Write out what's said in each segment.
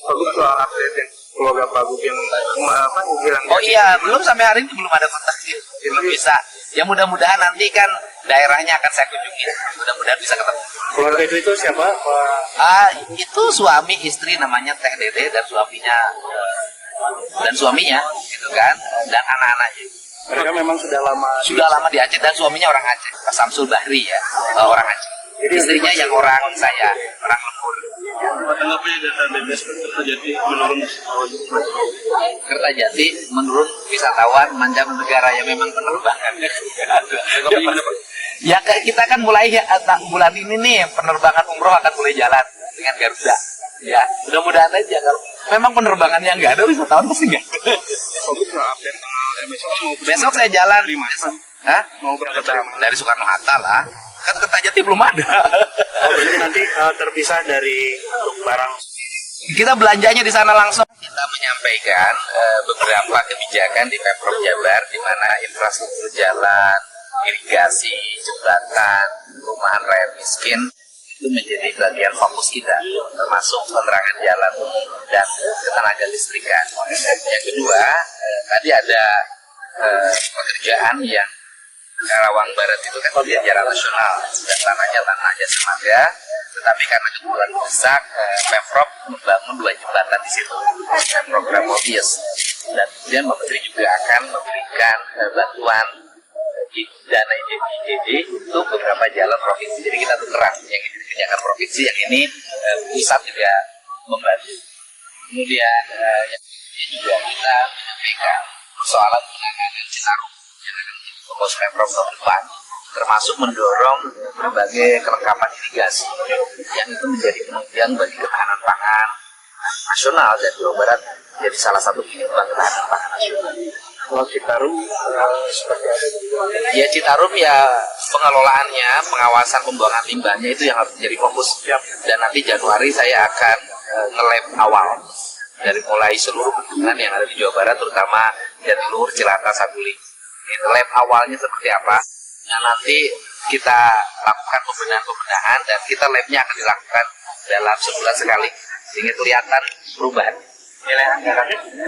Bagus soal update yang keluarga Pak Gup yang hilang. Oh iya, belum sampai hari ini belum ada kontak, belum bisa. Ya mudah-mudahan nanti kan daerahnya akan saya kunjungi, mudah-mudahan bisa ketemu. Keluarga itu siapa? Itu suami istri namanya Teh Dede dan suaminya gitu kan, dan anak-anaknya. Mereka memang sudah lama Di Aceh dan suaminya orang Aceh, Pak Samsul Bahri ya, orang Aceh. Jadi istrinya yang orang saya, orang Lembur. Tanggapannya data BPS Kertajati menurun. Kertajati menurun wisatawan mancanegara yang memang penerbangan. Ya kita kan mulai bulan ini nih penerbangan umroh akan mulai jalan dengan Garuda. Ya mudah-mudahan aja kalau memang penerbangan yang nggak ada wisatawan pasti nggak. Besok saya jalan. Hah? Mau berangkat dari Soekarno Hatta lah. Kan Kertajati belum ada. Berarti nanti terpisah dari barang. Kita belanjanya di sana langsung. Kita menyampaikan beberapa kebijakan di Pemprov Jabar di mana infrastruktur jalan, irigasi, jembatan, perumahan rakyat miskin itu menjadi bagian fokus kita, termasuk penerangan jalan dan ketenaga listrikan. Yang kedua, tadi ada pekerjaan yang Karawang Barat itu kan jalan nasional dan tanahnya tanah Jasa Marga, tetapi karena kebutuhan mendesak, Pemprov membangun 2 jembatan di situ, program Mobius, dan kemudian Mbak Menteri juga akan memberikan bantuan dana IJD untuk beberapa jalan provinsi. Jadi kita tukeran, yang ini dikerjakan provinsi, yang ini pusat juga membantu. Kemudian yang juga kita menyampaikan persoalan penanganan Citarum yang akan menjadi fokus Pemprov tahun depan, termasuk mendorong berbagai kelengkapan irigasi yang itu menjadi penunjang bagi ketahanan pangan nasional, dan Jawa Barat jadi salah satu penyumbang ketahanan pangan nasional. Kalau Citarum seperti apa? Ya Citarum ya pengelolaannya, pengawasan pembuangan limbahnya itu yang harus menjadi fokus. Dan nanti Januari saya akan nge-lab awal dari mulai seluruh bendungan yang ada di Jawa Barat, terutama Jatiluhur, Cilata, Saguling. Ini lab awalnya seperti apa? Nah nanti kita lakukan pembenahan dan kita labnya akan dilakukan dalam sebulan sekali sehingga kelihatan perubahan. Nilai anggarannya?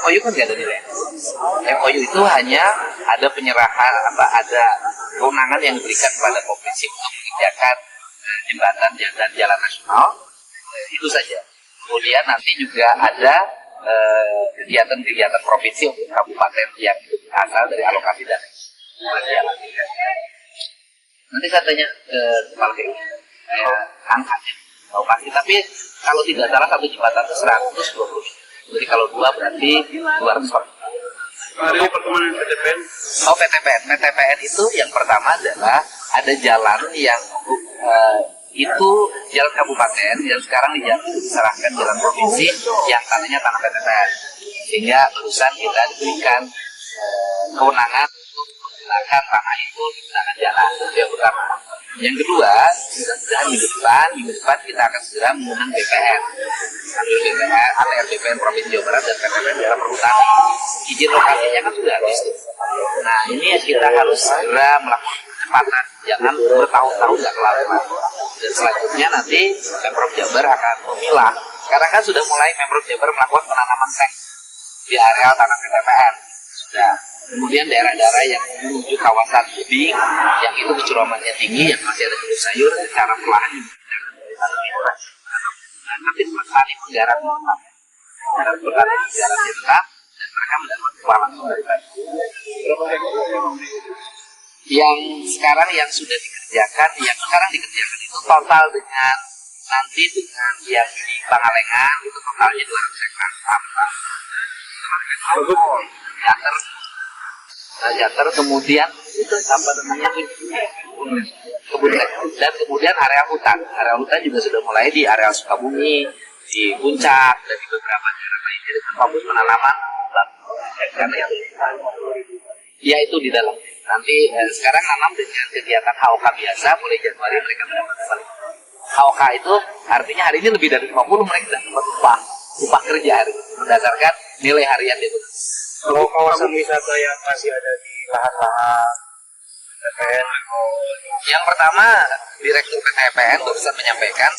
MOU kan nggak ada nilai. MOU itu hanya ada penyerahan, ada kewenangan yang diberikan kepada provinsi untuk mengerjakan jembatan dan jalan nasional, itu saja. Kemudian nanti juga ada kegiatan-kegiatan provinsi untuk kabupaten yang asal dari alokasi dana. Nanti saya tanya ke Kepala BU, angkanya alokasi. Tapi kalau tidak salah satu jembatan itu 120. Jadi kalau 2 berarti 200 Pak. Hari ini pertemuan PTPN. Oh PTPN itu yang pertama adalah ada jalan yang itu jalan kabupaten yang sekarang diserahkan jalan provinsi yang tadinya tanah PTPN, sehingga barusan kita diberikan kewenangan untuk menggunakan tanah itu digunakan jalan. Itu yang pertama. Yang kedua, minggu depan kita akan segera mengundang BPN, ATR BPN Provinsi Jawa Barat dan PTPN dalam perhutanan. Izin lokasinya kan sudah habis. Nah ini kita harus segera melakukan kecepatan, jangan bertahun-tahun nggak kelar. Dan selanjutnya nanti Pemprov Jabar akan memilah, karena kan sudah mulai Pemprov Jabar melakukan penanaman seng di areal tanah PTPN sudah. Kemudian daerah-daerah yang menuju kawasan tebing yang itu kecuramannya tinggi, yang masih ada jenis sayur, secara perlahan nanti petani menggarap tetap dan mereka mendapat keuangan langsung dari bank. Yang sekarang yang sudah dikerjakan, itu total dengan nanti dengan yang di Pangalengan itu totalnya 200 hektar. Jater, kemudian itu apa namanya kebun teh, dan kemudian area hutan juga sudah mulai di area Sukabumi, di Puncak dan di beberapa daerah lainnya dengan fokus penanaman dan yang ya itu di dalam. Nanti sekarang nanam dengan kegiatan HOK biasa, mulai Januari mereka mendapat balik. HOK itu artinya hari ini lebih dari 50 mereka dapat upah kerja hari berdasarkan nilai harian itu. Kalau kawasan wisata yang masih ada di lahan-lahan PTPN, yang pertama Direktur PTPN barusan menyampaikan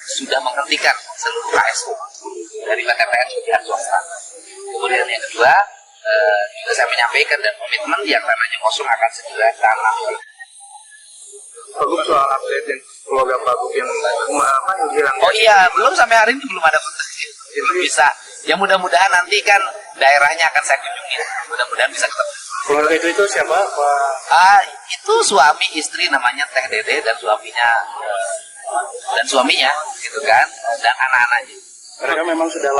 sudah menghentikan seluruh KSU dari PTPN ke pihak swasta. Kemudian yang kedua, juga saya menyampaikan dan komitmen yang tanahnya kosong akan segera tanah. Pak Gub, soal update yang keluarga Pak Gub yang hilang. Oh iya, belum sampai hari ini belum ada kontak. Belum bisa. Ya mudah-mudahan nanti kan daerahnya akan saya kunjungi. Mudah-mudahan bisa ketemu. Keluarga itu siapa? Itu suami istri namanya Teh Dede dan suaminya gitu kan, dan anak-anaknya. Mereka memang sudah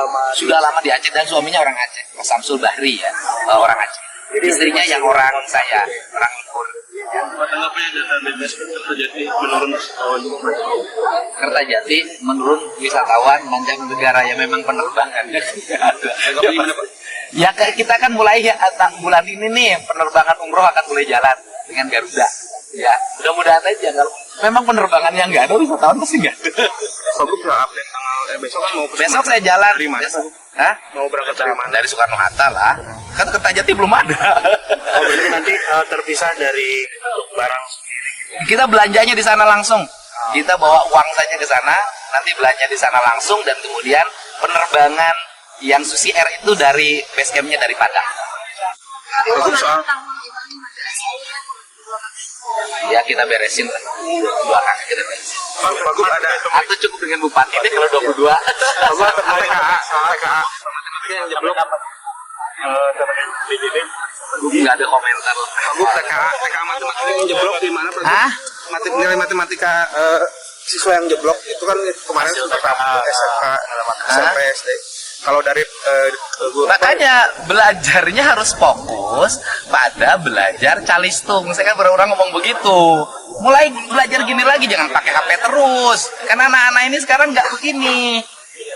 lama di Aceh dan suaminya orang Aceh, Mas Samsul Bahri ya, orang Aceh. Jadi istrinya yang orang saya, orang Lembur. Tanggapannya data BPS Kertajati menurun Kertajati menurun wisatawan mancanegara ya, memang penerbangan. Ya kita kan mulai ya, bulan ini nih penerbangan umroh akan mulai jalan dengan Garuda. Ya mudah-mudahan aja kalau memang penerbangan yang nggak ada, wisatawan pasti nggak ada. Pak Gub, update tanggal besok kan mau Besok saya jalan. dari mana? Hah? Mau berangkat dari mana? Dari Soekarno Hatta lah. Kan Kertajati belum ada. Oh, berarti nanti terpisah dari barang sendiri. Kita belanjanya di sana langsung. Kita bawa uang saja ke sana, nanti belanja di sana langsung, dan kemudian penerbangan yang Susi Air itu dari base camp-nya dari Padang. Bagus, soal Ya kita beresin lah. Dua kakak kita beresin. Bagus, ada Atau cukup dengan bupati deh kalau 22. Bagus, TKA yang jeblok Nggak ada komentar. Bagus, TKA matematika yang jeblok di mana? Hah? Nilai matematika siswa yang jeblok itu kan kemarin sempat SMK, SMP, SD. Kalau dari Makanya belajarnya harus fokus pada belajar calistung. Saya kan berulang ngomong begitu. Mulai belajar gini lagi, jangan pakai HP terus. Karena anak-anak ini sekarang nggak begini.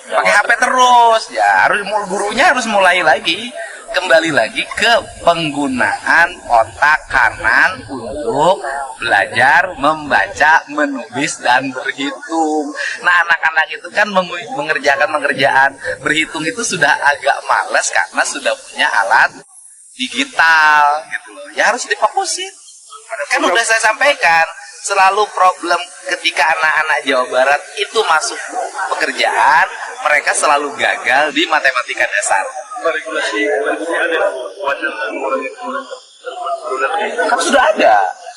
Pakai HP terus. Ya harus gurunya harus mulai lagi, kembali lagi ke penggunaan otak kanan untuk belajar membaca, menulis, dan berhitung. Nah, anak-anak itu kan mengerjakan berhitung itu sudah agak malas karena sudah punya alat digital gitu loh. Ya harus difokusin. Kan udah saya sampaikan, selalu problem ketika anak-anak Jawa Barat itu masuk pekerjaan, mereka selalu gagal di matematika dasar. regulasi ada wacana mengurangi Kan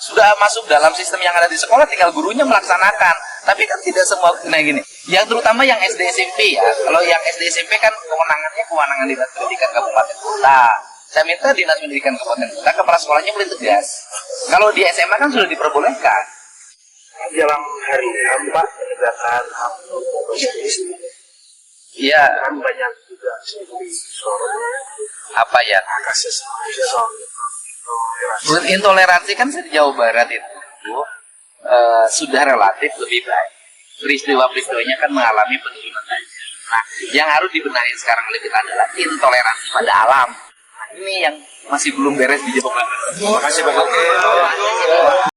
sudah masuk dalam sistem yang ada di sekolah, tinggal gurunya melaksanakan. Tapi kan tidak semua, nah gini, yang terutama yang SD SMP ya. Kalau yang SD SMP kan kewenangan Dinas Pendidikan Kabupaten Kota. Saya minta Dinas Pendidikan Kabupaten Kota, kepala sekolahnya boleh tegas. Kalau di SMA kan sudah diperbolehkan. dalam hari Pak penegakan HAM Iya. kan banyak juga sorot Apa ya? kasus soal Intoleransi kan di Jawa Barat itu sudah relatif lebih baik. Peristiwa-peristiwanya kan mengalami penurunan. Nah, yang harus dibenahi sekarang oleh kita adalah intoleransi pada alam. Nah, ini yang masih belum beres di Jawa Barat. Terima kasih Pak.